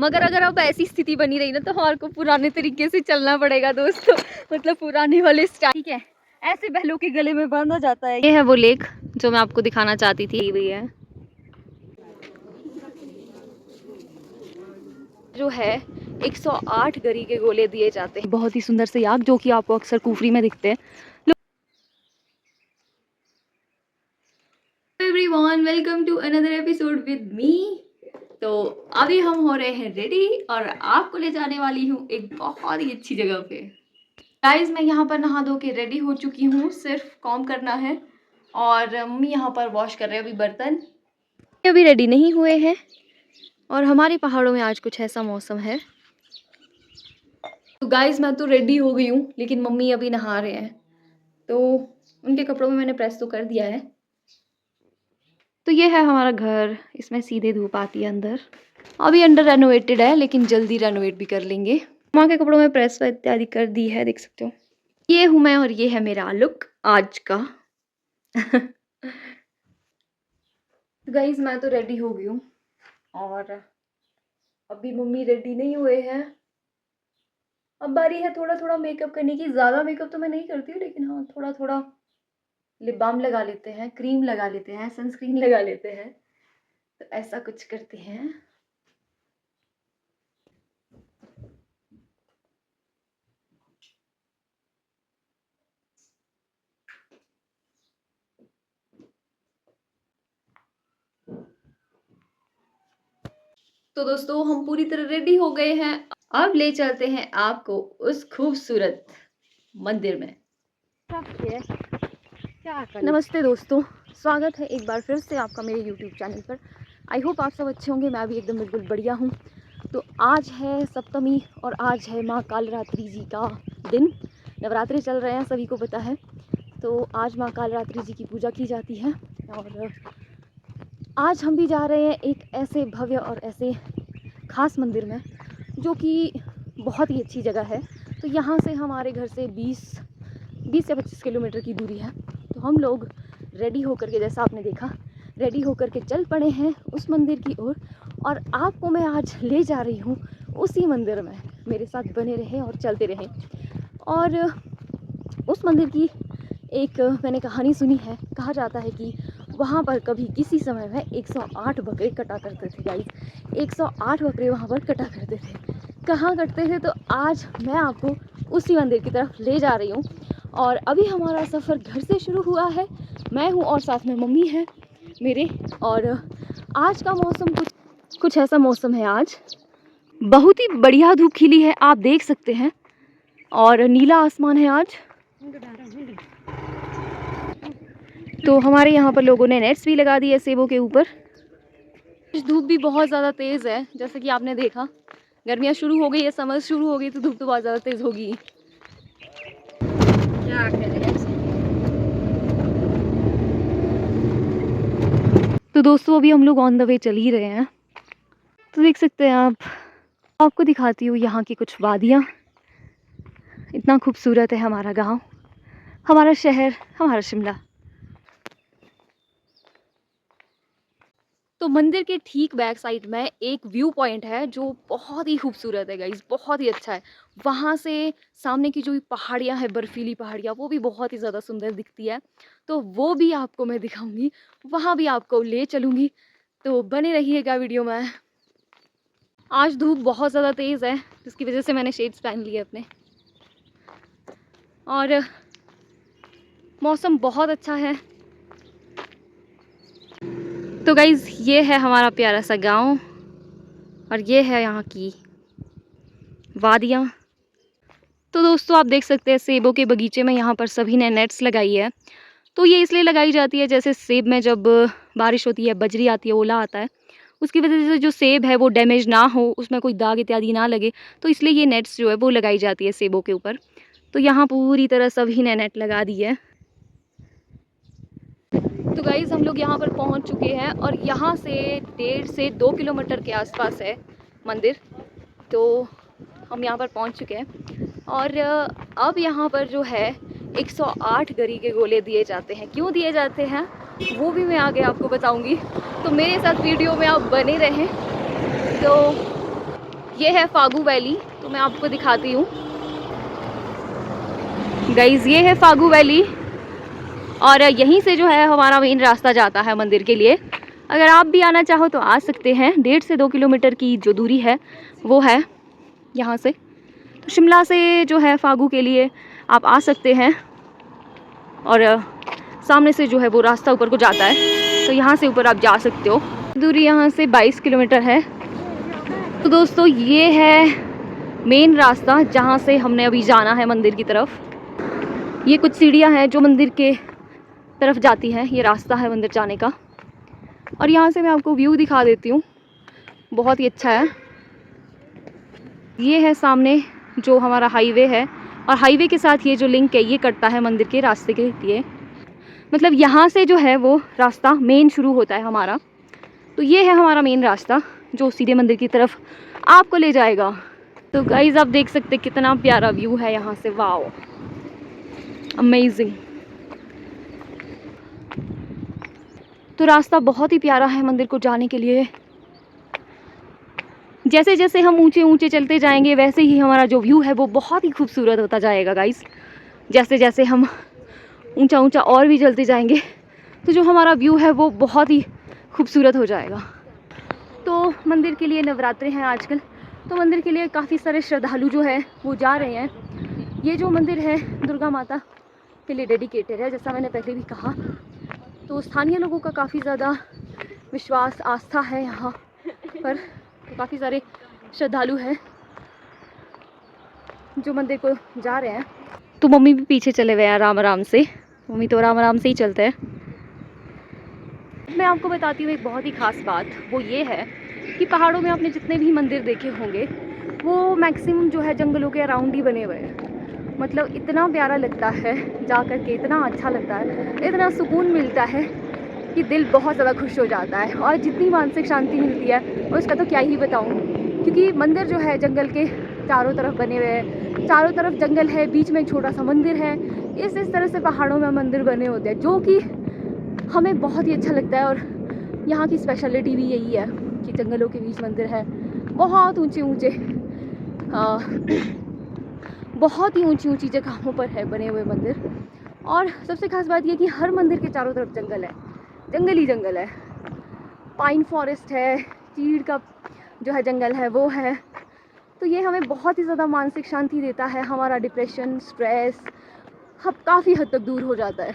मगर अगर अब ऐसी स्थिति बनी रही ना तो हमारे को पुराने तरीके से चलना पड़ेगा दोस्तों, मतलब पुराने वाले स्टाइल। ठीक है, ऐसे बैलों के गले में बांधा जाता है। ये है वो लेक जो मैं आपको दिखाना चाहती थी। ये है जो है 108 गरी के गोले दिए जाते हैं। बहुत ही सुंदर से याक जो कि आपको अक्सर कुफरी में दिखते हैं। Everyone, welcome to another episode with me. तो अभी हम हो रहे हैं रेडी और आपको ले जाने वाली हूँ एक बहुत ही अच्छी जगह पे। गाइस, मैं यहाँ पर नहा धो के रेडी हो चुकी हूँ, सिर्फ कॉम करना है। और मम्मी यहाँ पर वॉश कर रहे हैं अभी बर्तन। अभी रेडी नहीं हुए हैं और हमारे पहाड़ों में आज कुछ ऐसा मौसम है। तो गाइस, मैं तो रेडी हो गई हूँ लेकिन मम्मी अभी नहा रहे हैं, तो उनके कपड़ों में मैंने प्रेस तो कर दिया है। तो ये है हमारा घर, इसमें सीधे धूप आती है अंदर। अभी अंडर रेनोवेटेड है लेकिन जल्दी रेनोवेट भी कर लेंगे। माँ के कपड़ों में प्रेस इत्यादि कर दी है, देख सकते हो। ये हूँ मैं और ये है मेरा लुक आज का। गाइस, मैं तो रेडी हो गई हूँ और अभी मम्मी रेडी नहीं हुए हैं। अब बारी है थोड़ा थोड़ा मेकअप करने की। ज़्यादा मेकअप तो मैं नहीं करती हूँ लेकिन हाँ, थोड़ा थोड़ा लिप बाम लगा लेते हैं, क्रीम लगा लेते हैं, सनस्क्रीन लगा लेते हैं, तो ऐसा कुछ करते हैं। तो दोस्तों, हम पूरी तरह रेडी हो गए हैं। अब ले चलते हैं आपको उस खूबसूरत मंदिर में। नमस्ते दोस्तों, स्वागत है एक बार फिर से आपका मेरे YouTube चैनल पर। आई होप आप सब अच्छे होंगे। मैं भी एकदम बिल्कुल बढ़िया हूँ। तो आज है सप्तमी और आज है माँ कालरात्रि जी का दिन। नवरात्रि चल रहे हैं, सभी को पता है। तो आज माँ कालरात्रि जी की पूजा की जाती है और आज हम भी जा रहे हैं एक ऐसे भव्य और ऐसे ख़ास मंदिर में जो कि बहुत ही अच्छी जगह है। तो यहाँ से हमारे घर से 20 या 25 किलोमीटर की दूरी है। तो हम लोग रेडी होकर के, जैसा आपने देखा, रेडी होकर के चल पड़े हैं उस मंदिर की ओर। और आपको मैं आज ले जा रही हूँ उसी मंदिर में। मेरे साथ बने रहें और चलते रहें। और उस मंदिर की एक मैंने कहानी सुनी है। कहा जाता है कि वहाँ पर कभी किसी समय में 108 बकरे कटा करते थे। गाइस, 108 बकरे वहाँ पर कटा करते थे। कहाँ कटते थे? तो आज मैं आपको उसी मंदिर की तरफ ले जा रही हूँ। और अभी हमारा सफ़र घर से शुरू हुआ है। मैं हूँ और साथ में मम्मी है मेरे। और आज का मौसम कुछ ऐसा मौसम है। आज बहुत ही बढ़िया धूप खिली है, आप देख सकते हैं। और नीला आसमान है आज। तो हमारे यहाँ पर लोगों ने नेट्स भी लगा दी है सेबों के ऊपर। धूप भी बहुत ज़्यादा तेज़ है, जैसे कि आपने देखा। गर्मियाँ शुरू हो गई है, समर शुरू हो गई, तो धूप तो बहुत ज़्यादा तेज़ होगी। क्या करें। तो दोस्तों, अभी हम लोग ऑन द वे चल ही रहे हैं। तो देख सकते हैं आप, आपको दिखाती हूँ यहाँ की कुछ वादियाँ। इतना खूबसूरत है हमारा गाँव, हमारा शहर, हमारा शिमला। तो मंदिर के ठीक बैक साइड में एक व्यू पॉइंट है जो बहुत ही खूबसूरत है गाइस, बहुत ही अच्छा है। वहाँ से सामने की जो पहाड़ियाँ हैं, बर्फीली पहाड़ियाँ, वो भी बहुत ही ज़्यादा सुंदर दिखती है। तो वो भी आपको मैं दिखाऊंगी, वहाँ भी आपको ले चलूँगी। तो बने रहिएगा वीडियो में। आज धूप बहुत ज़्यादा तेज़ है जिसकी वजह से मैंने शेड्स पहन लिए अपने। और मौसम बहुत अच्छा है। तो गाइज़, ये है हमारा प्यारा सा गांव और ये है यहाँ की वादियाँ। तो दोस्तों, आप देख सकते हैं सेबों के बगीचे में यहाँ पर सभी ने नेट्स लगाई है। तो ये इसलिए लगाई जाती है, जैसे सेब में जब बारिश होती है, बजरी आती है, ओला आता है, उसकी वजह से जो सेब है वो डैमेज ना हो, उसमें कोई दाग इत्यादि ना लगे, तो इसलिए ये नेट्स जो है वो लगाई जाती है सेबों के ऊपर। तो यहाँ पूरी तरह सभी ने नेट लगा दी है। तो गाइज़, हम लोग यहाँ पर पहुँच चुके हैं और यहाँ से 1.5 से 2 किलोमीटर के आसपास है मंदिर। तो हम यहाँ पर पहुँच चुके हैं और अब यहाँ पर जो है 108 गरी के गोले दिए जाते हैं। क्यों दिए जाते हैं वो भी मैं आगे आपको बताऊँगी। तो मेरे साथ वीडियो में आप बने रहें। तो ये है फागू वैली, तो मैं आपको दिखाती हूँ गाइज। ये है फागू वैली और यहीं से जो है हमारा मेन रास्ता जाता है मंदिर के लिए। अगर आप भी आना चाहो तो आ सकते हैं। 1.5 से 2 किलोमीटर की जो दूरी है वो है यहाँ से। तो शिमला से जो है फागू के लिए आप आ सकते हैं और सामने से जो है वो रास्ता ऊपर को जाता है, तो यहाँ से ऊपर आप जा सकते हो। दूरी यहाँ से 22 किलोमीटर है। तो दोस्तों ये है मेन रास्ता जहाँ से हमने अभी जाना है मंदिर की तरफ। ये कुछ सीढ़ियाँ हैं जो मंदिर के तरफ जाती हैं। ये रास्ता है मंदिर जाने का और यहाँ से मैं आपको व्यू दिखा देती हूँ, बहुत ही अच्छा है। ये है सामने जो हमारा हाईवे है और हाईवे के साथ ये जो लिंक है ये कटता है मंदिर के रास्ते के लिए। मतलब यहाँ से जो है वो रास्ता मेन शुरू होता है हमारा। तो ये है हमारा मेन रास्ता जो सीधे मंदिर की तरफ आपको ले जाएगा। तो गाइज आप देख सकते हैं कितना प्यारा व्यू है यहाँ से। Wow, amazing. तो रास्ता बहुत ही प्यारा है मंदिर को जाने के लिए। जैसे जैसे हम ऊंचे ऊंचे चलते जाएंगे वैसे ही हमारा जो व्यू है वो बहुत ही खूबसूरत होता जाएगा गाइस। जैसे जैसे हम ऊंचा ऊंचा और भी चलते जाएंगे तो जो हमारा व्यू है वो बहुत ही खूबसूरत हो जाएगा। तो मंदिर के लिए नवरात्रे हैं आजकल, तो मंदिर के लिए काफ़ी सारे श्रद्धालु जो है वो जा रहे हैं। ये जो मंदिर है दुर्गा माता के लिए डेडिकेटेड है, जैसा मैंने पहले भी कहा। तो स्थानीय लोगों का काफ़ी ज़्यादा विश्वास आस्था है यहाँ पर। तो काफ़ी सारे श्रद्धालु हैं जो मंदिर को जा रहे हैं। तो मम्मी भी पीछे चले हुए हैं आराम आराम से। मम्मी तो आराम आराम से ही चलते हैं। मैं आपको बताती हूँ एक बहुत ही ख़ास बात, वो ये है कि पहाड़ों में आपने जितने भी मंदिर देखे होंगे वो मैक्सिमम जो है जंगलों के अराउंड ही बने हुए हैं। मतलब इतना प्यारा लगता है जा कर के, इतना अच्छा लगता है, इतना सुकून मिलता है कि दिल बहुत ज़्यादा खुश हो जाता है। और जितनी मानसिक शांति मिलती है उसका तो क्या ही बताऊँ, क्योंकि मंदिर जो है जंगल के चारों तरफ बने हुए हैं। चारों तरफ जंगल है, बीच में एक छोटा सा मंदिर है। इस तरह से पहाड़ों में मंदिर बने होते हैं जो कि हमें बहुत ही अच्छा लगता है। और यहाँ की स्पेशलिटी भी यही है कि जंगलों के बीच मंदिर है। बहुत ऊंचे ऊंचे बहुत ही ऊंची ऊंची जगहों पर है बने हुए मंदिर। और सबसे खास बात यह कि हर मंदिर के चारों तरफ जंगल है, जंगल ही जंगल है। पाइन फॉरेस्ट है, चीड़ का जो है जंगल है वो है। तो ये हमें बहुत ही ज़्यादा मानसिक शांति देता है। हमारा डिप्रेशन, स्ट्रेस काफ़ी हद तक दूर हो जाता है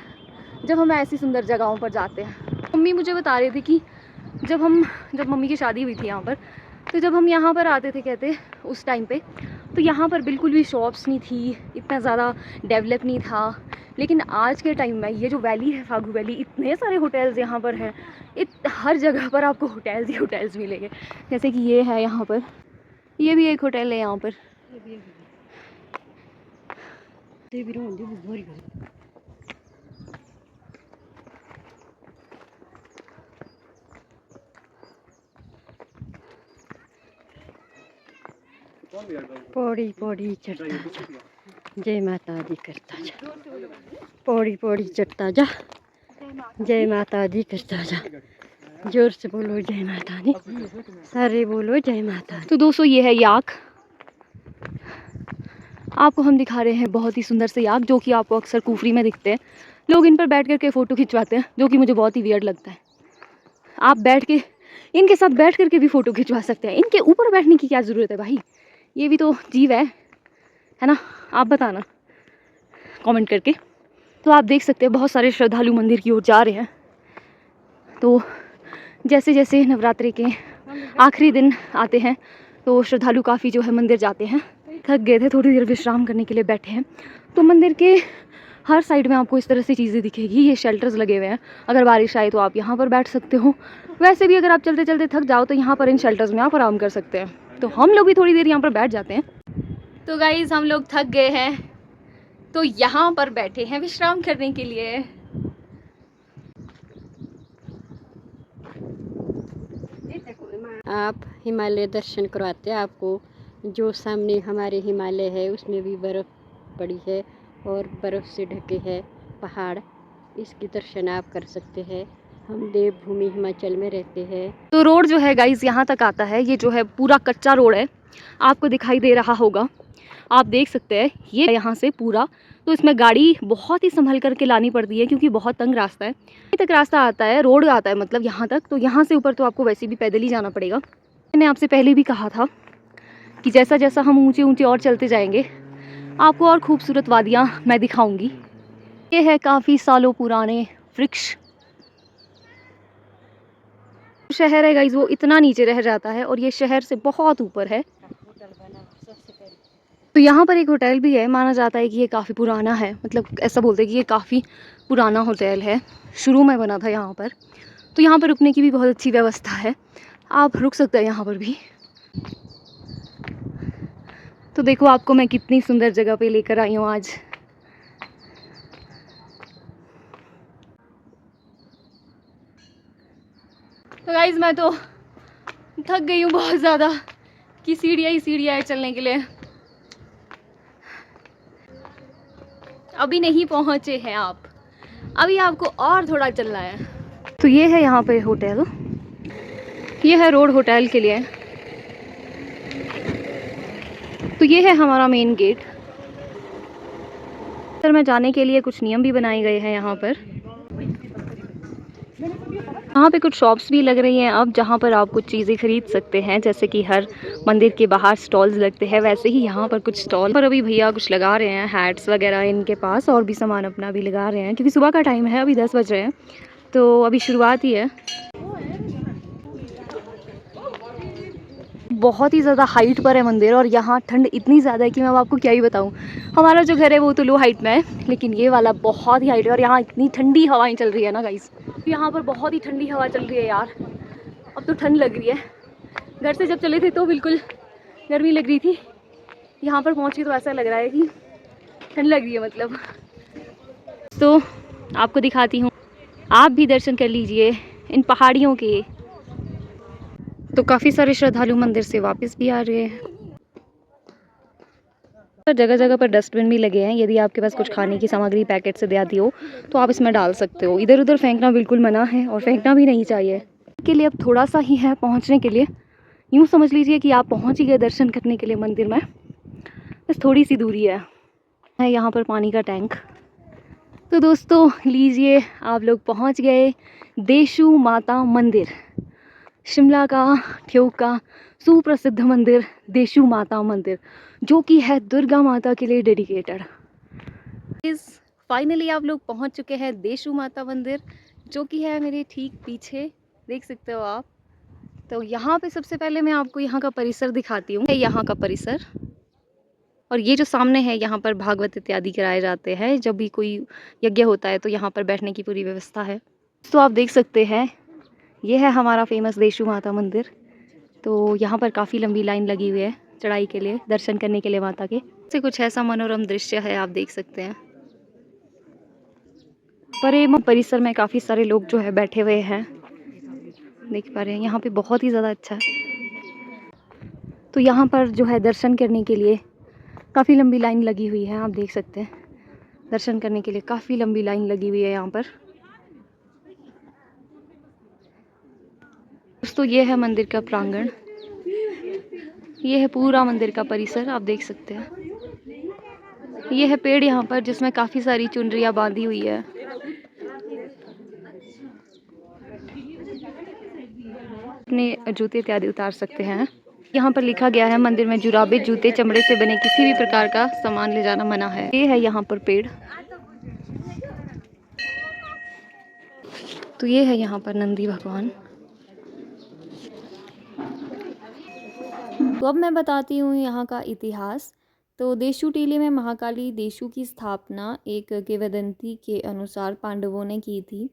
जब हम ऐसी सुंदर जगहों पर जाते हैं। मम्मी मुझे बता रही थी कि जब मम्मी की शादी हुई थी यहाँ पर, तो जब हम यहाँ पर आते थे कहते उस टाइम पे, तो यहाँ पर बिल्कुल भी शॉप्स नहीं थी, इतना ज़्यादा डेवलप नहीं था। लेकिन आज के टाइम में ये जो वैली है फागू वैली, इतने सारे होटल्स यहाँ पर हैं। हर जगह पर आपको होटल्स ही होटल्स मिलेंगे। जैसे कि ये है यहाँ पर, ये भी एक होटल है यहाँ पर। पौड़ी पौड़ी चढ़ता जा, जय माता दी करता जा। पौड़ी पौड़ी चढ़ता जा, जय माता दी करता जा। जोर से बोलो जय माता दी, सारे बोलो जय माता दी। तो दोस्तों ये है याक, आपको हम दिखा रहे हैं बहुत ही सुंदर से याक, जो कि आपको अक्सर कुफरी में दिखते हैं। लोग इन पर बैठ कर के फ़ोटो खिंचवाते हैं, जो कि मुझे बहुत ही वियर्ड लगता है। आप बैठ के इनके साथ बैठ कर के भी फ़ोटो खिंचवा सकते हैं। इनके ऊपर बैठने की क्या ज़रूरत है भाई, ये भी तो जीव है ना। आप बताना कमेंट करके। तो आप देख सकते हैं बहुत सारे श्रद्धालु मंदिर की ओर जा रहे हैं। तो जैसे जैसे नवरात्रि के आखिरी दिन आते हैं तो श्रद्धालु काफ़ी जो है मंदिर जाते हैं। थक गए थे, थोड़ी देर विश्राम करने के लिए बैठे हैं। तो मंदिर के हर साइड में आपको इस तरह से चीज़ें दिखेगी। ये शेल्टर्स लगे हुए हैं, अगर बारिश आए तो आप यहाँ पर बैठ सकते हो। वैसे भी अगर आप चलते चलते थक जाओ तो यहाँ पर इन शेल्टर्स में आप आराम कर सकते हैं। तो हम लोग भी थोड़ी देर यहाँ पर बैठ जाते हैं। तो गाइज़ हम लोग थक गए हैं तो यहाँ पर बैठे हैं विश्राम करने के लिए। आप हिमालय दर्शन करवाते हैं आपको। जो सामने हमारे हिमालय है उसमें भी बर्फ़ पड़ी है और बर्फ़ से ढके है पहाड़, इसकी दर्शन आप कर सकते हैं। हम देवभूमि हिमाचल में रहते हैं। तो रोड जो है गाइज़ यहाँ तक आता है। ये जो है पूरा कच्चा रोड है आपको दिखाई दे रहा होगा, आप देख सकते हैं ये यहाँ से पूरा। तो इसमें गाड़ी बहुत ही संभल करके लानी पड़ती है क्योंकि बहुत तंग रास्ता है। यहाँ तक रास्ता आता है, रोड आता है मतलब यहाँ तक, तो यहाँ से ऊपर तो आपको वैसे भी पैदल ही जाना पड़ेगा। मैंने आपसे पहले भी कहा था कि जैसा जैसा हम ऊंचे ऊंचे और चलते जाएंगे आपको और खूबसूरत वादियाँ मैं दिखाऊंगी। ये है काफ़ी सालों पुराने वृक्ष शहर है गाइस, वो इतना नीचे रह जाता है और ये शहर से बहुत ऊपर है। तो यहाँ पर एक होटल भी है, माना जाता है कि ये काफ़ी पुराना है, मतलब ऐसा बोलते हैं कि ये काफ़ी पुराना होटल है, शुरू में बना था यहाँ पर। तो यहाँ पर रुकने की भी बहुत अच्छी व्यवस्था है, आप रुक सकते हैं यहाँ पर भी। तो देखो आपको मैं कितनी सुंदर जगह पे लेकर आई हूँ आज। तो गाइस मैं तो थक गई हूँ बहुत ज़्यादा कि सीढ़ियाँ ही सीढ़ियाँ है चलने के लिए। अभी नहीं पहुँचे हैं आप, अभी आपको और थोड़ा चलना है। तो ये है यहाँ पे होटल, ये है रोड होटल के लिए। तो ये है हमारा मेन गेट। अंदर में जाने के लिए कुछ नियम भी बनाए गए हैं यहाँ पर। यहाँ पे कुछ शॉप्स भी लग रही हैं अब, जहाँ पर आप कुछ चीज़ें खरीद सकते हैं। जैसे कि हर मंदिर के बाहर स्टॉल्स लगते हैं, वैसे ही यहाँ पर कुछ स्टॉल पर अभी भैया कुछ लगा रहे हैं, हैट्स वगैरह इनके पास, और भी सामान अपना भी लगा रहे हैं क्योंकि सुबह का टाइम है, अभी 10 बज रहे हैं, तो अभी शुरुआत ही है। बहुत ही ज़्यादा हाइट पर है मंदिर और यहाँ ठंड इतनी ज़्यादा है कि मैं आपको क्या ही बताऊँ। हमारा जो घर है वो तो लो हाइट में है, लेकिन ये वाला बहुत ही हाइट है और यहाँ इतनी ठंडी हवाएं चल रही है ना गाइस, यहाँ पर बहुत ही ठंडी हवा चल रही है यार। अब तो ठंड लग रही है, घर से जब चले थे तो बिल्कुल गर्मी लग रही थी, यहाँ पर पहुँच के तो ऐसा लग रहा है कि ठंड लग रही है मतलब। तो आपको दिखाती हूँ, आप भी दर्शन कर लीजिए इन पहाड़ियों के। तो काफ़ी सारे श्रद्धालु मंदिर से वापस भी आ रहे हैं। जगह जगह पर डस्टबिन भी लगे हैं, यदि आपके पास कुछ खाने की सामग्री पैकेट से आती हो तो आप इसमें डाल सकते हो। इधर उधर फेंकना बिल्कुल मना है और फेंकना भी नहीं चाहिए। के लिए अब थोड़ा सा ही है पहुंचने के लिए, यूँ समझ लीजिए कि आप पहुंच ही गए दर्शन करने के लिए मंदिर में, बस थोड़ी सी दूरी है यहाँ पर पानी का टैंक। तो दोस्तों लीजिए, आप लोग पहुँच गए देशू माता मंदिर, शिमला का ठियोग का सुप्रसिद्ध मंदिर देशू माता मंदिर, जो कि है दुर्गा माता के लिए डेडिकेटेड। फाइनली आप लोग पहुंच चुके हैं देशू माता मंदिर, जो कि है मेरे ठीक पीछे, देख सकते हो आप। तो यहाँ पे सबसे पहले मैं आपको यहाँ का परिसर दिखाती हूँ, यहाँ का परिसर। और ये जो सामने है, यहाँ पर भागवत इत्यादि कराए जाते हैं, जब भी कोई यज्ञ होता है तो यहाँ पर बैठने की पूरी व्यवस्था है। तो आप देख सकते हैं ये है हमारा फेमस देशू माता मंदिर। तो यहाँ पर काफ़ी लंबी लाइन लगी हुई है चढ़ाई के लिए, दर्शन करने के लिए माता के। से कुछ ऐसा मनोरम दृश्य है, आप देख सकते हैं। बड़े परिसर में काफ़ी सारे लोग जो है बैठे हुए हैं, देख पा रहे हैं, यहाँ पे बहुत ही ज़्यादा अच्छा है। तो यहाँ पर जो है दर्शन करने के लिए काफ़ी लंबी लाइन लगी हुई है, आप देख सकते हैं। दर्शन करने के लिए काफ़ी लंबी लाइन लगी हुई है यहाँ पर। दोस्तों ये है मंदिर का प्रांगण, ये है पूरा मंदिर का परिसर, आप देख सकते हैं। ये है पेड़ यहाँ पर जिसमें काफ़ी सारी चुनरियाँ बांधी हुई है। अपने जूते इत्यादि उतार सकते हैं। यहाँ पर लिखा गया है मंदिर में जुराबे, जूते, चमड़े से बने किसी भी प्रकार का सामान ले जाना मना है। ये है यहाँ पर पेड़। तो ये है यहाँ पर नंदी भगवान। तो अब मैं बताती हूँ यहाँ का इतिहास। तो देशू टीले में महाकाली देशू की स्थापना एक किंवदंती के अनुसार पांडवों ने की थी,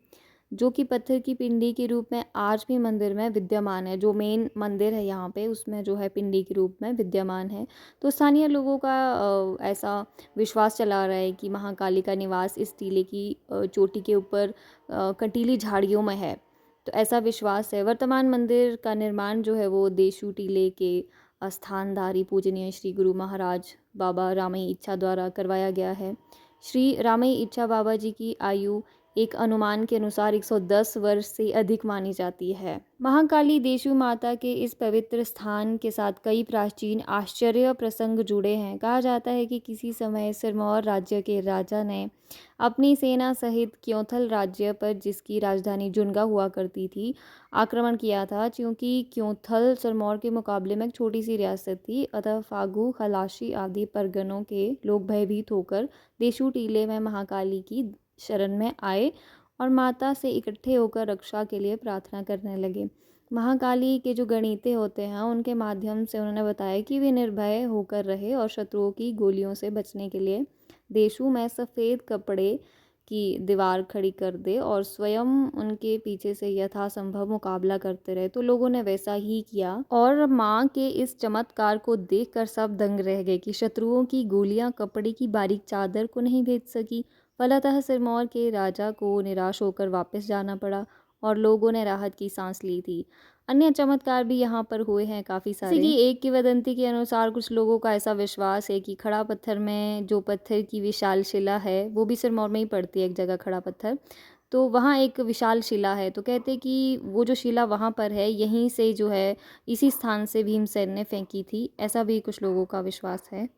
जो कि पत्थर की पिंडी के रूप में आज भी मंदिर में विद्यमान है। जो मेन मंदिर है यहाँ पे, उसमें जो है पिंडी के रूप में विद्यमान है। तो स्थानीय लोगों का ऐसा विश्वास चला रहा है कि महाकाली का निवास इस टीले की चोटी के ऊपर कंटीली झाड़ियों में है। तो ऐसा विश्वास है। वर्तमान मंदिर का निर्माण जो है वो देशू टीले के स्थानधारी पूजनीय श्री गुरु महाराज बाबा रामई इच्छा द्वारा करवाया गया है। श्री रामई इच्छा बाबा जी की आयु एक अनुमान के अनुसार 110 वर्ष से अधिक मानी जाती है। महाकाली देशु माता के इस पवित्र स्थान के साथ कई प्राचीन आश्चर्य प्रसंग जुड़े हैं। कहा जाता है कि किसी समय सिरमौर राज्य के राजा ने अपनी सेना सहित क्योंथल राज्य पर, जिसकी राजधानी जुनगा हुआ करती थी, आक्रमण किया था। क्योंकि क्योंथल सिरमौर के मुकाबले में एक छोटी सी रियासत थी, अतः फागू, खलाशी आदि परगनों के लोग भयभीत होकर देशु टीले में महाकाली की शरण में आए और माता से इकट्ठे होकर रक्षा के लिए प्रार्थना करने लगे। महाकाली के जो गणिते होते हैं, उनके माध्यम से उन्होंने बताया कि वे निर्भय होकर रहे और शत्रुओं की गोलियों से बचने के लिए देशु में सफ़ेद कपड़े की दीवार खड़ी कर दे और स्वयं उनके पीछे से यथासंभव मुकाबला करते रहे। तो लोगों ने वैसा ही किया और माँ के इस चमत्कार को देखकर सब दंग रह गए कि शत्रुओं की गोलियां कपड़े की बारीक चादर को नहीं भेद सकी। फलतः सिरमौर के राजा को निराश होकर वापस जाना पड़ा और लोगों ने राहत की सांस ली थी। अन्य चमत्कार भी यहाँ पर हुए हैं काफ़ी सारे। जैसे कि एक किंवदंती के अनुसार कुछ लोगों का ऐसा विश्वास है कि खड़ा पत्थर में जो पत्थर की विशाल शिला है, वो भी सिरमौर में ही पड़ती है एक जगह, खड़ा पत्थर, तो वहाँ एक विशाल शिला है। तो कहते कि वो जो शिला वहाँ पर है, यहीं से जो है, इसी स्थान से भीमसेन ने फेंकी थी, ऐसा भी कुछ लोगों का विश्वास है।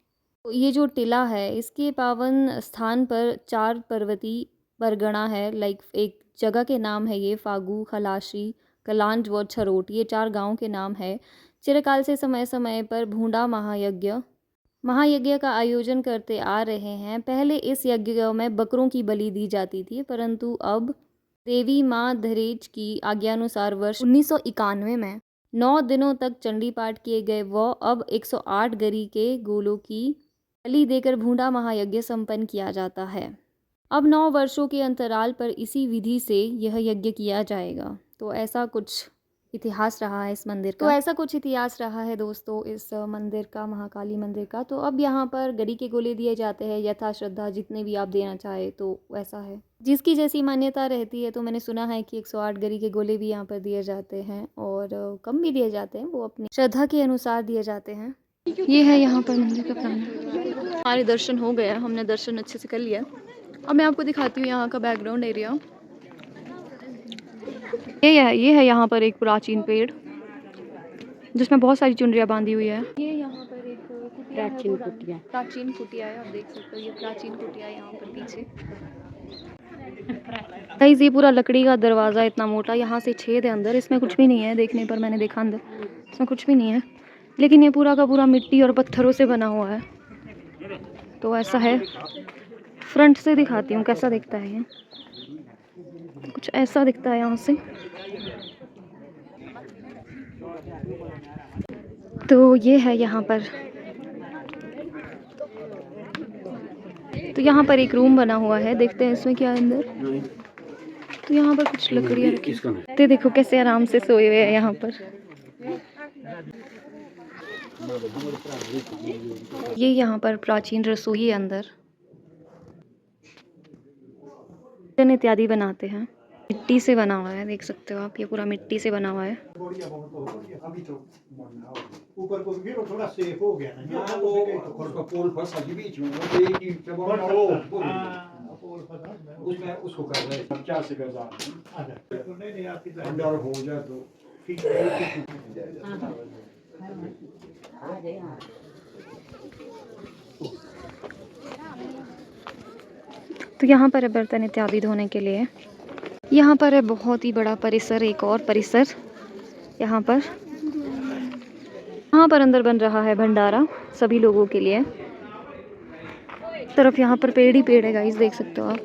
तो ये जो टिला है, इसके पावन स्थान पर 4 पर्वतीय परगना है। लाइक एक जगह के नाम है ये, फागू, खलाशी, कलांज व छरोट, ये 4 गांव के नाम है। चिरकाल से समय समय पर भूडा महायज्ञ का आयोजन करते आ रहे हैं। पहले इस यज्ञ में बकरों की बलि दी जाती थी, परंतु अब देवी माँ धरेच की आज्ञानुसार वर्ष 1991 में 9 दिनों तक चंडी पाठ किए गए व अब 108 गरी के गोलों की बलि देकर भूडा महायज्ञ संपन्न किया जाता है। अब 9 वर्षों के अंतराल पर इसी विधि से यह यज्ञ किया जाएगा। तो ऐसा कुछ इतिहास रहा है इस मंदिर का। दोस्तों इस मंदिर का, महाकाली मंदिर का। तो अब यहाँ पर गरी के गोले दिए जाते हैं यथा श्रद्धा, जितने भी आप देना चाहे, तो वैसा है, जिसकी जैसी मान्यता रहती है। तो मैंने सुना है कि 108 गरी के गोले भी यहाँ पर दिए जाते हैं और कम भी दिए जाते हैं, वो अपनी श्रद्धा के अनुसार दिए जाते हैं। ये है यहाँ पर मंदिर का प्रांगण। हमारे दर्शन हो गया, हमने दर्शन अच्छे से कर लिया। अब मैं आपको दिखाती हूँ यहाँ का बैकग्राउंड एरिया। ये है यहाँ पर एक प्राचीन पेड़ जिसमें बहुत सारी चुनरियाँ बांधी हुई है। ये यहाँ पर एक प्राचीन कुटिया है, आप देख सकते हो, ये प्राचीन कुटिया है यहाँ पर पीछे। गाइस, ये पूरा लकड़ी का दरवाज़ा, इतना मोटा, यहाँ से छेद है अंदर, इसमें कुछ भी नहीं है। देखने पर मैंने देखा अंदर इसमें कुछ भी नहीं है, लेकिन ये पूरा का पूरा मिट्टी और पत्थरों से बना हुआ है। तो ऐसा है, फ्रंट से दिखाती हूँ कैसा दिखता है। ये कुछ ऐसा दिखता है यहाँ से। तो ये है यहाँ पर, तो यहाँ पर एक रूम बना हुआ है, देखते हैं इसमें क्या है अंदर। तो यहाँ पर कुछ लकड़ियाँ रखी, तो देखो कैसे आराम से सोए हुए हैं यहाँ पर। ये यहाँ पर प्राचीन रसोई है, अंदर इत्यादि बनाते हैं। मिट्टी से बना हुआ है, देख सकते हो आप, ये पूरा मिट्टी से बना हुआ है। ऊपर को गिरो थोड़ा सेफ हो गया ना, उसका पोल फंसा के बीच में, उसमें उसको कर रहे हैं 50 से गजा। तो नहीं आपकी अंडर हो जाए तो ठीक है। तो यहाँ पर है बर्तन इत्यादि धोने के लिए। यहाँ पर है बहुत ही बड़ा परिसर, एक और परिसर यहाँ पर अंदर बन रहा है भंडारा सभी लोगों के लिए। तरफ यहाँ पर पेड़ ही पेड़ है गाइस, देख सकते हो आप।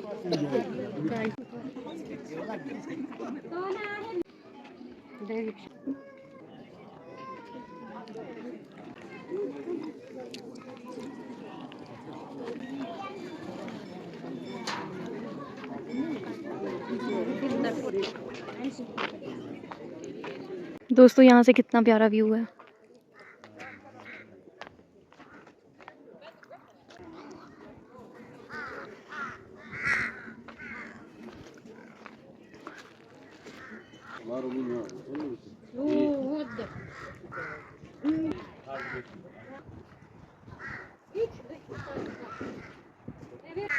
दोस्तों यहाँ से कितना प्यारा व्यू है।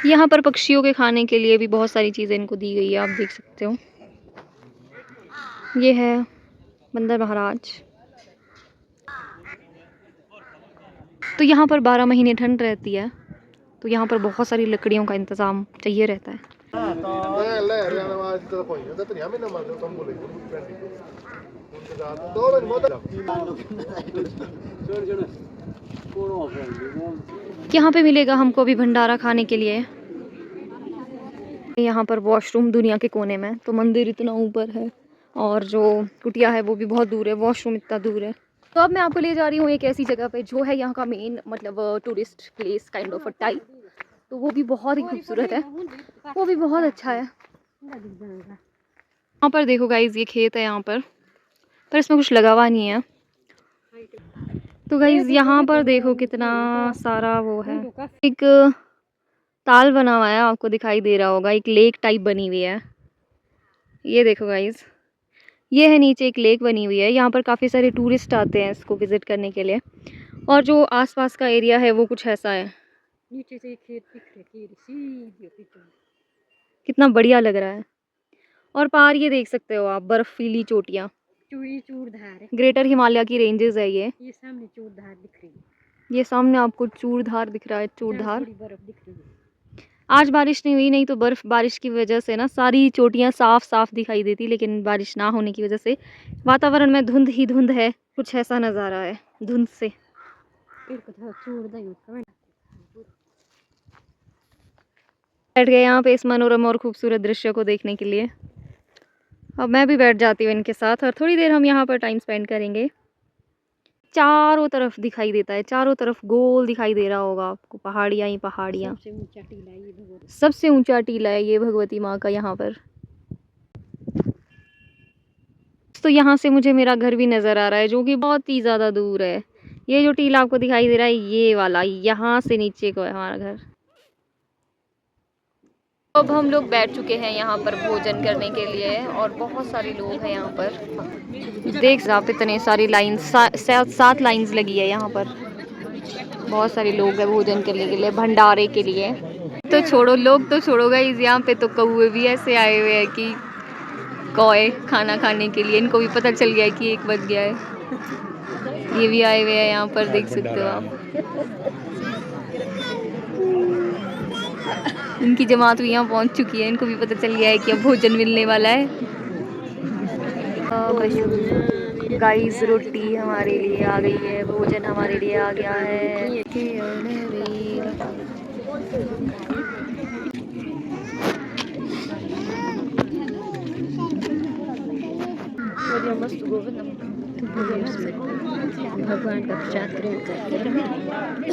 यहाँ पर पक्षियों के खाने के लिए भी बहुत सारी चीज़ें इनको दी गई है, आप देख सकते हो। ये है बंदर महाराज। तो यहाँ पर 12 महीने ठंड रहती है, तो यहाँ पर बहुत सारी लकड़ियों का इंतज़ाम चाहिए रहता है। यहाँ पे मिलेगा हमको अभी भंडारा खाने के लिए। यहाँ पर वॉशरूम दुनिया के कोने में, तो मंदिर इतना ऊपर है और जो कुटिया है वो भी बहुत दूर है, वॉशरूम इतना दूर है। तो अब मैं आपको ले जा रही हूँ एक ऐसी जगह पे जो है यहाँ का मेन मतलब tourist place kind of a type, तो वो भी बहुत ही खूबसूरत है, वो भी बहुत अच्छा है। यहाँ पर देखो गाइज, ये खेत है यहाँ पर इसमें कुछ लगा हुआ नहीं है। तो गाइज यहाँ पर देखो कितना सारा वो है, एक ताल बना हुआ है, आपको दिखाई दे रहा होगा, एक लेक टाइप बनी हुई है। ये देखो गाइज, ये है नीचे एक लेक बनी हुई है। यहाँ पर काफ़ी सारे टूरिस्ट आते हैं इसको विज़िट करने के लिए, और जो आसपास का एरिया है वो कुछ ऐसा है। नीचे से खेत दिख रहे, कितना बढ़िया लग रहा है। और पार ये देख सकते हो आप, बर्फीली चोटियाँ, चूड़धार, ग्रेटर हिमालय की रेंजेस है ये सामने चूड़धार दिख रही है, ये सामने आपको चूड़धार दिख रहा है, चूड़धार। बर्फ दिख रही है। आज बारिश नहीं हुई, नहीं तो बर्फ बारिश की वजह से ना सारी चोटियाँ साफ साफ दिखाई देती, लेकिन बारिश ना होने की वजह से वातावरण में धुंध ही धुंध है, कुछ ऐसा नज़ारा है धुंध से। बैठ गए यहाँ पे इस मनोरम और खूबसूरत दृश्य को देखने के लिए। अब मैं भी बैठ जाती हूँ इनके साथ और थोड़ी देर हम यहाँ पर टाइम स्पेंड करेंगे। चारों तरफ दिखाई देता है, चारों तरफ गोल दिखाई दे रहा होगा आपको, पहाड़ियाँ ही पहाड़ियाँ। सबसे ऊंचा टीला है ये भगवती माँ का यहाँ पर। तो यहाँ से मुझे मेरा घर भी नज़र आ रहा है, जो कि बहुत ही ज़्यादा दूर है। ये जो टीला आपको दिखाई दे रहा है, ये वाला, यहाँ से नीचे को है हमारा घर। अब हम लोग बैठ चुके हैं यहाँ पर भोजन करने के लिए, और बहुत सारे लोग हैं यहाँ पर। देख आप, इतने सारी लाइन्स, 7 लाइन्स लगी है यहाँ पर। बहुत सारे लोग हैं भोजन करने के लिए, भंडारे के लिए। तो छोड़ो लोग, तो छोड़ो गाइस, यहाँ पे तो कौवे भी ऐसे आए हुए हैं कि कौए खाना खाने के लिए, इनको भी पता चल गया है कि 1 बज गया है। ये भी आए हुए हैं यहाँ पर, देख सकते हो आप। इनकी जमात भी यहाँ पहुँच चुकी है, इनको भी पता चल गया है कि अब भोजन मिलने वाला है। गाइस, रोटी हमारे लिए आ गई है, भोजन हमारे लिए आ गया है। भगवान का प्रसाद ग्रहण करते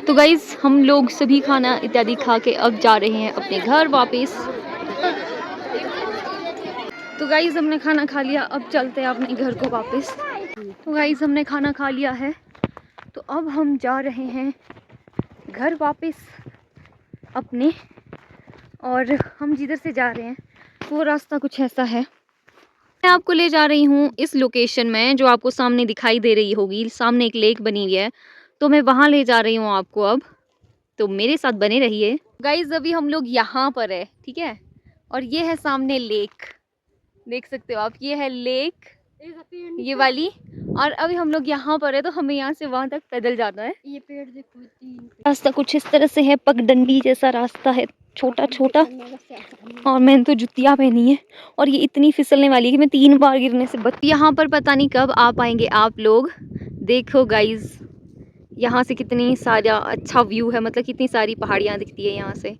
तो गाइज, हम लोग सभी खाना इत्यादि खा के अब जा रहे हैं अपने घर वापस। तो गाइज, हमने खाना खा लिया, अब चलते हैं अपने घर को वापस। तो गाइज, हमने खाना खा लिया है, तो अब हम जा रहे हैं घर वापस अपने। और हम जिधर से जा रहे हैं वो रास्ता कुछ ऐसा है। मैं आपको ले जा रही हूँ इस लोकेशन में, जो आपको सामने दिखाई दे रही होगी। सामने एक लेक बनी हुई है, तो मैं वहाँ ले जा रही हूँ आपको अब, तो मेरे साथ बने रहिए। गाइज, अभी हम लोग यहाँ पर है, ठीक है, और ये है सामने लेक, देख सकते हो आप, ये है लेक, ये वाली। और अभी हम लोग यहाँ पर है, तो हमें यहाँ से वहाँ तक पैदल जाना है। ये पेड़ देखो, रास्ता कुछ इस तरह से है, पगडंडी जैसा रास्ता है, छोटा छोटा, और मैंने तो जुतियाँ पहनी है, और ये इतनी फिसलने वाली है कि मैं 3 बार गिरने से बच। यहाँ पर पता नहीं कब आ पाएंगे आप लोग। देखो गाइज, यहाँ से कितनी सारा अच्छा व्यू है, मतलब कितनी सारी पहाड़ियाँ दिखती है यहाँ से।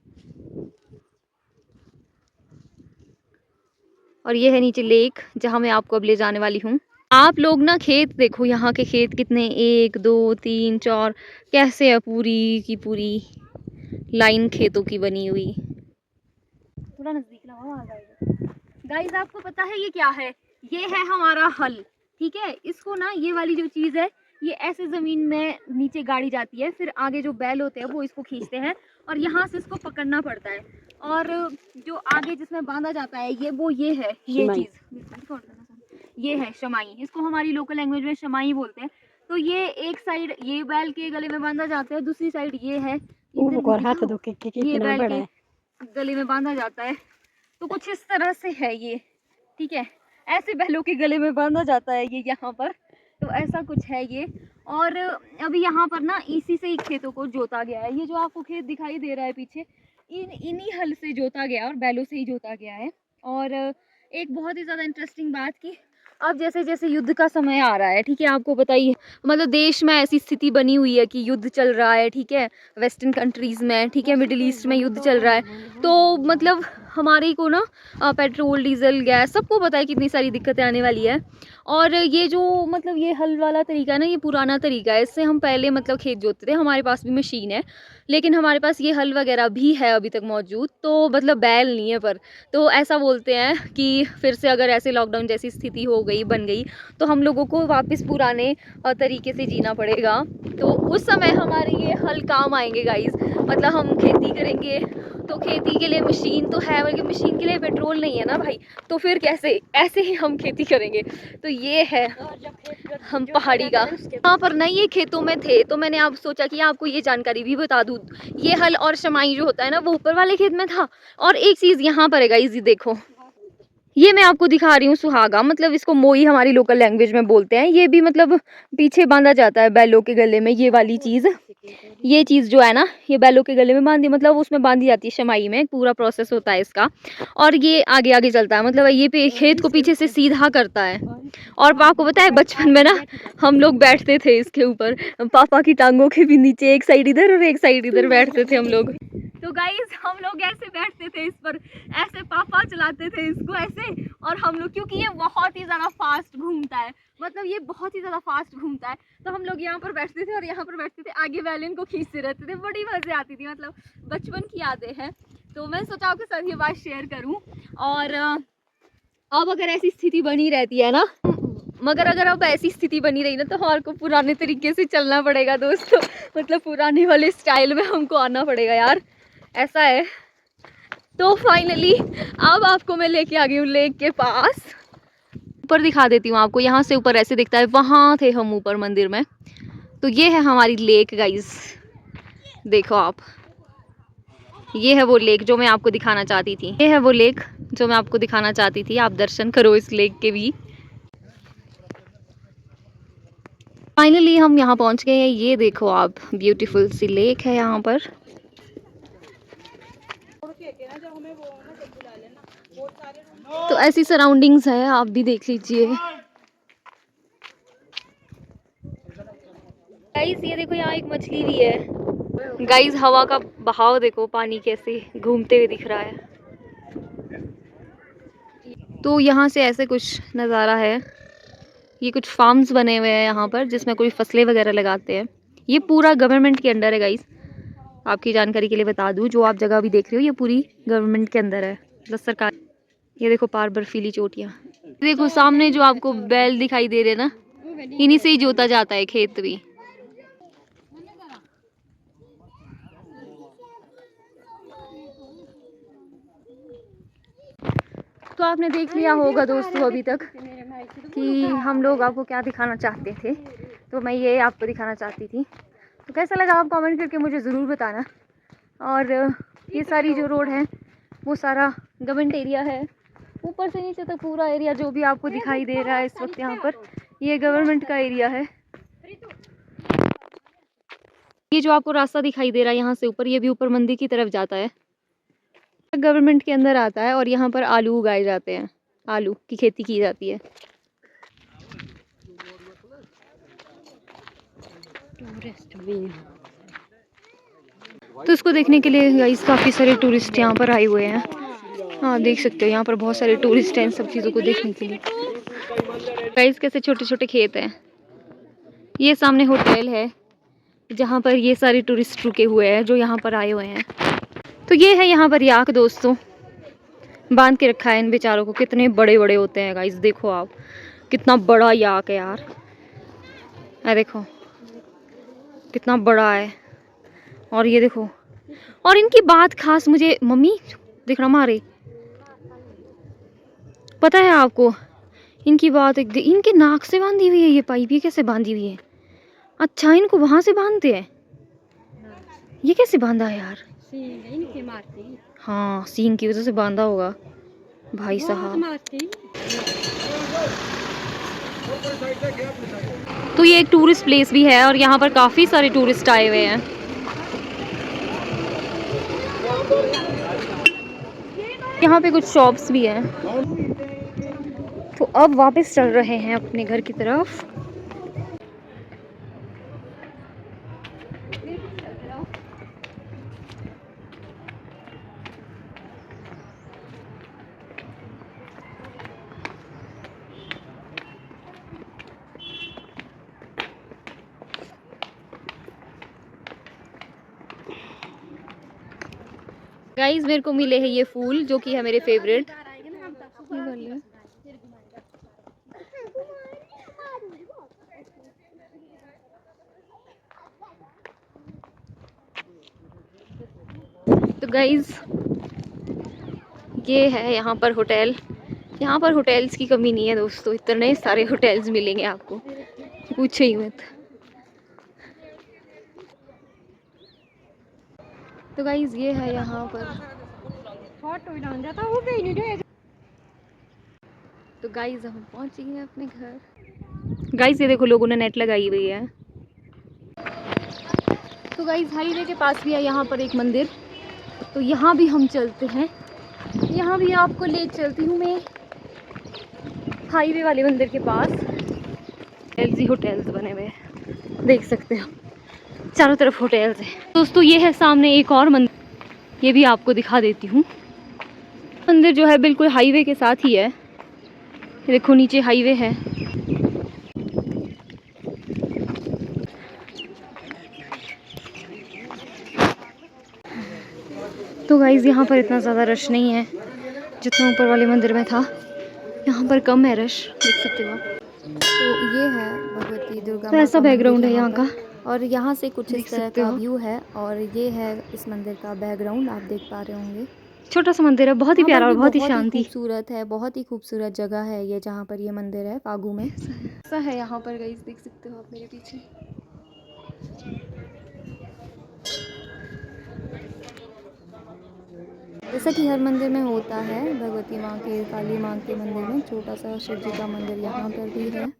और ये है नीचे लेक, जहाँ मैं आपको अब ले जाने वाली हूँ। आप लोग ना खेत देखो, यहाँ के खेत कितने, 1 2 3 4 कैसे है, पूरी की पूरी लाइन खेतों की बनी हुई। थोड़ा नजदीक लगाओ, आ जाएगा। गाइस, आपको पता है ये क्या है? ये है हमारा हल, ठीक है। इसको ना, ये वाली जो चीज़ है, ये ऐसे ज़मीन में नीचे गाड़ी जाती है, फिर आगे जो बैल होते हैं वो इसको खींचते हैं और यहाँ से इसको पकड़ना पड़ता है। और जो आगे जिसमें बांधा जाता है ये है ये शमाई। चीज़, ये है शमाई। इसको हमारी लोकल लैंग्वेज में शमाई बोलते हैं। तो ये एक साइड ये बैल के गले में बांधा जाता है, दूसरी साइड ये है, और हाथ धो के ये कितना बैल बड़ा के है। गले में बांधा जाता है। तो कुछ इस तरह से है ये, ठीक है। ऐसे बैलों के गले में बांधा जाता है ये यहाँ पर, तो ऐसा कुछ है ये। और अभी यहाँ पर ना इसी से ही खेतों को जोता गया है। ये जो आपको खेत दिखाई दे रहा है पीछे, इन्हीं हल से जोता गया और बैलों से ही जोता गया है। और एक बहुत ही ज़्यादा इंटरेस्टिंग बात की, अब जैसे जैसे युद्ध का समय आ रहा है, ठीक है, आपको बताइए, मतलब देश में ऐसी स्थिति बनी हुई है कि युद्ध चल रहा है, ठीक है, वेस्टर्न कंट्रीज़ में, ठीक है, मिडिल ईस्ट में युद्ध चल रहा है। तो मतलब हमारे को ना पेट्रोल, डीजल, गैस, सबको पता है कितनी सारी दिक्कतें आने वाली है। और ये जो मतलब ये हल वाला तरीका है ना, ये पुराना तरीका है। इससे हम पहले मतलब खेत जोतते थे, हमारे पास भी मशीन है, लेकिन हमारे पास ये हल वगैरह भी है अभी तक मौजूद, तो मतलब बैल नहीं है पर। तो ऐसा बोलते हैं कि फिर से अगर ऐसे लॉकडाउन जैसी स्थिति हो गई, बन गई, तो हम लोगों को वापस पुराने तरीके से जीना पड़ेगा। तो उस समय हमारे ये हल काम आएंगे गाइस। मतलब हम खेती करेंगे तो खेती के लिए मशीन तो है, बल्कि मशीन के लिए पेट्रोल नहीं है ना भाई, तो फिर कैसे, ऐसे ही हम खेती करेंगे। तो ये है हम पहाड़ी का। यहाँ पर ना ये खेतों में थे, तो मैंने आप सोचा कि आपको ये जानकारी भी बता दूँ। ये हल और शमाई जो होता है ना, वो ऊपर वाले खेत में था। और एक चीज़ यहाँ पर है गाइस, ये देखो, ये मैं आपको दिखा रही हूँ सुहागा, मतलब इसको मोई हमारी लोकल लैंग्वेज में बोलते हैं। ये भी मतलब पीछे बांधा जाता है बैलों के गले में, ये वाली चीज़, ये चीज़ जो है ना, ये बैलों के गले में बांधी, मतलब उसमें बांधी जाती है शमाई में, पूरा प्रोसेस होता है इसका। और ये आगे आगे चलता है, मतलब ये खेत को पीछे से सीधा करता है। और आपको पता है बचपन में ना हम लोग बैठते थे इसके ऊपर, पापा की टांगों के भी नीचे, एक साइड इधर और एक साइड इधर बैठते थे हम लोग। तो गाइस हम लोग ऐसे बैठते थे इस पर, ऐसे पापा चलाते थे इसको ऐसे। और हम लोग, क्योंकि ये बहुत ही ज़्यादा फास्ट घूमता है, मतलब ये बहुत ही ज़्यादा फास्ट घूमता है, तो हम लोग यहाँ पर बैठते थे और यहाँ पर बैठते थे, आगे बैलन को खींचते रहते थे। बड़ी मज़े आती थी, मतलब बचपन की यादें हैं। तो मैं सोचा आपके साथ ये बात शेयर करूँ। और अब अगर ऐसी स्थिति बनी रहती है ना, मगर अगर अब ऐसी स्थिति बनी रही ना, तो हमारे को पुराने तरीके से चलना पड़ेगा दोस्तों। मतलब पुराने वाले स्टाइल में हमको आना पड़ेगा यार, ऐसा है। तो फाइनली अब आपको मैं लेके आ गई हूँ लेक के पास। ऊपर दिखा देती हूँ आपको, यहाँ से ऊपर ऐसे दिखता है, वहाँ थे हम ऊपर मंदिर में। तो ये है हमारी लेक गाइस, देखो आप, ये है वो लेक जो मैं आपको दिखाना चाहती थी। ये है वो लेक जो मैं आपको दिखाना चाहती थी, आप दर्शन करो इस लेक के भी। फाइनली हम यहाँ पहुँच गए हैं। ये देखो आप, ब्यूटीफुल सी लेक है यहाँ पर। तो ऐसी सराउंडिंग्स है, आप भी देख लीजिए गाइस। ये देखो यहाँ एक मछली भी है गाइस, हवा का बहाव देखो, पानी कैसे घूमते हुए दिख रहा है। तो यहाँ से ऐसे कुछ नज़ारा है। ये कुछ फार्म्स बने हुए हैं यहाँ पर, जिसमें कोई फसलें वगैरह लगाते हैं। ये पूरा गवर्नमेंट के अंडर है गाइस, आपकी जानकारी के लिए बता दूँ। जो आप जगह भी देख रहे हो, ये पूरी गवर्नमेंट के अंदर है, मतलब सरकार। ये देखो पार बर्फीली चोटियाँ, देखो सामने जो आपको बैल दिखाई दे रहे हैं ना, इन्हीं से ही जोता जाता है खेत भी। तो आपने देख लिया होगा दोस्तों अभी तक कि हम लोग आपको क्या दिखाना चाहते थे, तो मैं ये आपको दिखाना चाहती थी। तो कैसा लगा आप कमेंट करके मुझे ज़रूर बताना। और ये सारी जो रोड है वो सारा गवर्नमेंट एरिया है, ऊपर से नीचे तक पूरा एरिया जो भी आपको दिखाई दे रहा है इस वक्त यहाँ पर, ये गवर्नमेंट का एरिया है। ये जो आपको रास्ता दिखाई दे रहा है यहाँ से ऊपर, ये भी ऊपर मंदिर की तरफ जाता है, गवर्नमेंट के अंदर आता है। और यहाँ पर आलू उगाए जाते हैं, आलू की खेती की जाती है। तो इसको देखने के लिए गाइस काफ़ी सारे टूरिस्ट यहाँ पर आए हुए हैं। हाँ देख सकते हो, यहाँ पर बहुत सारे टूरिस्ट हैं इन सब चीज़ों को देखने के लिए। गाइस कैसे छोटे छोटे खेत हैं। ये सामने होटल है जहाँ पर ये सारे टूरिस्ट रुके हुए हैं जो यहाँ पर आए हुए हैं। तो ये है यहाँ पर याक दोस्तों, बांध के रखा है इन बेचारों को। कितने बड़े बड़े होते हैं गाइस, देखो आप, कितना बड़ा याक है यार। ये देखो कितना बड़ा है। और ये देखो, और इनकी बात खास मुझे, मम्मी देखना मारे, पता है आपको इनकी बात इनके नाक से बांधी हुई है ये पाइप। ये कैसे बांधी हुई है? अच्छा, इनको वहां से बांधते हैं। ये कैसे बांधा है यार? इनके मारती। हाँ, सींग की वजह से बांधा होगा भाई साहब। मारती। तो ये एक टूरिस्ट प्लेस भी है और यहाँ पर काफ़ी सारे टूरिस्ट आए हुए हैं। यहाँ पे कुछ शॉप्स भी हैं। तो अब वापस चल रहे हैं अपने घर की तरफ। गाइस मेरे को मिले हैं ये फूल जो कि है मेरे फेवरेट। तो गाइस ये है यहाँ पर होटल। यहाँ पर होटल्स की कमी नहीं है दोस्तों, इतने सारे होटल्स मिलेंगे आपको, पूछो ही मत। तो गाइस ये है यहाँ पर। तो गाइस हम पहुँच गए हैं अपने घर। गाइस ये देखो लोगों ने नेट लगाई हुई है। तो गाइस हाईवे के पास भी है यहाँ पर एक मंदिर, तो यहाँ भी हम चलते हैं। यहाँ भी आपको ले चलती हूँ मैं हाईवे वाले मंदिर के पास। एलजी होटल्स बने हुए हैं, देख सकते हो चारों तरफ होटल्स हैं। दोस्तों ये है सामने एक और मंदिर, ये भी आपको दिखा देती हूँ। मंदिर जो है बिल्कुल हाईवे के साथ ही है। ये देखो नीचे हाईवे है। तो गाइज यहाँ पर इतना ज़्यादा रश नहीं है जितना ऊपर वाले मंदिर में था। यहाँ पर कम है रश, देख सकते हो आप। तो ये है भगवती दुर्गा। तो ऐसा बैकग्राउंड है यहाँ का, और यहाँ से कुछ इस तरह का व्यू है। और ये है इस मंदिर का बैकग्राउंड, आप देख पा रहे होंगे। छोटा सा मंदिर है, बहुत ही प्यारा और बहुत ही शांति, खूबसूरत है। बहुत ही खूबसूरत जगह है ये जहाँ पर ये मंदिर है, फागू में। ऐसा है यहाँ पर गाइस, देख सकते हो आप मेरे पीछे। जैसा कि हर मंदिर में होता है, भगवती माँ के, काली माँ के मंदिर में छोटा सा शिव जी का मंदिर यहाँ पर भी है।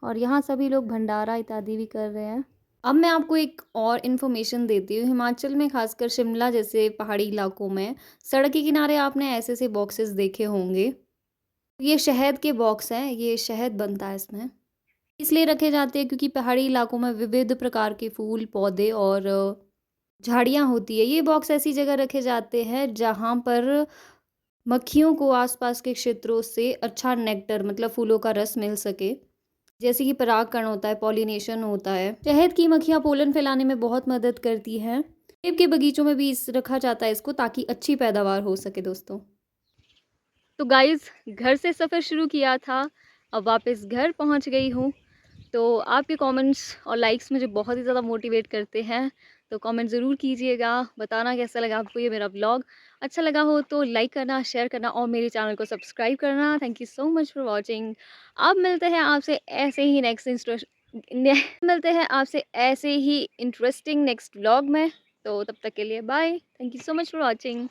और यहाँ सभी लोग भंडारा इत्यादि भी कर रहे हैं। अब मैं आपको एक और इन्फॉर्मेशन देती हूँ। हिमाचल में खासकर शिमला जैसे पहाड़ी इलाकों में सड़क के किनारे आपने ऐसे ऐसे बॉक्सेस देखे होंगे। ये शहद के बॉक्स हैं, ये शहद बनता है इसमें। इसलिए रखे जाते हैं क्योंकि पहाड़ी इलाकों में विविध प्रकार के फूल, पौधे और झाड़ियाँ होती है। ये बॉक्स ऐसी जगह रखे जाते हैं जहाँ पर मक्खियों को आसपास के क्षेत्रों से अच्छा नेक्टर मतलब फूलों का रस मिल सके। जैसे कि परागकण होता है, पॉलिनेशन होता है। शहद की मक्खियाँ पोलन फैलाने में बहुत मदद करती हैं। सेब के बगीचों में भी इस रखा जाता है इसको, ताकि अच्छी पैदावार हो सके दोस्तों। तो गाइस घर से सफ़र शुरू किया था, अब वापस घर पहुंच गई हूँ। तो आपके कमेंट्स और लाइक्स मुझे बहुत ही ज़्यादा मोटिवेट करते हैं, तो कमेंट ज़रूर कीजिएगा, बताना कैसा लगा आपको ये मेरा ब्लॉग। अच्छा लगा हो तो लाइक करना, शेयर करना और मेरे चैनल को सब्सक्राइब करना। Thank you so much for watching. अब मिलते हैं आपसे ऐसे ही इंटरेस्टिंग नेक्स्ट ब्लॉग में। तो तब तक के लिए bye. Thank you so much for watching.